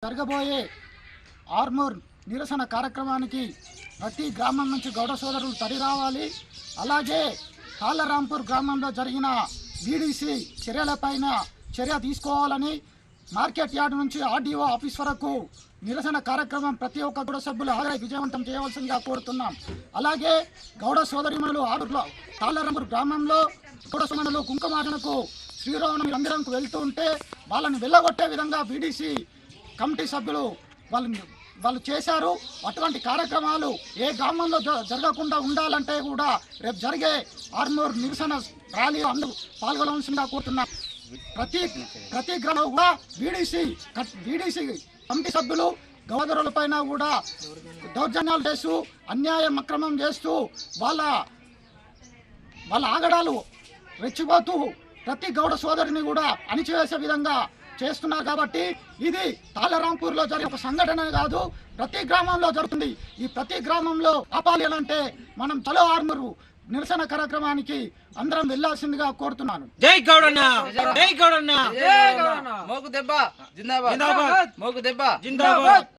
జరగబోయే ఆర్మూర్ నిరసన కార్యక్రమానికి ప్రతి గ్రామం నుంచి గౌడ సోదరులు తరలి అలాగే తాళ్లరాంపూర్ గ్రామంలో జరిగిన బీడీసీ చర్యలపైన చర్య తీసుకోవాలని మార్కెట్ యార్డ్ నుంచి ఆర్డీఓ ఆఫీస్ వరకు నిరసన కార్యక్రమం ప్రతి ఒక్క గౌడ సభ్యులు హాజరై విజయవంతం చేయవలసిందిగా కోరుతున్నాం. అలాగే గౌడ సోదరిమణులు ఆర్మూర్లో తాళ్లరాంపూర్ గ్రామంలో గౌడ సోదరులు కుంకుమార్చనకు శ్రీరామనవమి మందిరంకు వెళ్తూ ఉంటే వాళ్ళని వెళ్ళగొట్టే విధంగా బీడీసీ కమిటీ సభ్యులు వాళ్ళు చేశారు. అటువంటి కార్యక్రమాలు ఏ గ్రామంలో జరగకుండా ఉండాలంటే కూడా రేపు జరిగే ఆర్మూర్ నిరసన ర్యాలీ అందరూ పాల్గొనవలసిందిగా కోరుతున్నాం. ప్రతి గ్రామంలో కూడా బీడీసీ కమిటీ సభ్యులు గౌదరులపైన కూడా దౌర్జన్యాలు చేస్తూ అన్యాయం అక్రమం చేస్తూ వాళ్ళ ఆగడాలు రెచ్చిపోతూ ప్రతి గౌడ సోదరిని కూడా అణిచివేసే విధంగా చేస్తున్నారు. కాబట్టి ఇది తాళ్లరాంపూర్లో జరిగే ఒక సంఘటన కాదు, ప్రతి గ్రామంలో జరుగుతుంది. ఈ ప్రతి గ్రామంలో ఆపాలి అంటే మనం చలో ఆర్మూర్ నిరసన కార్యక్రమానికి అందరం వెళ్లాల్సిందిగా కోరుతున్నాను. జై గౌడన్న, జై గౌడన్న, మోగు దెబ్బ జిందాబాద్, మోగు దెబ్బ జిందాబాద్.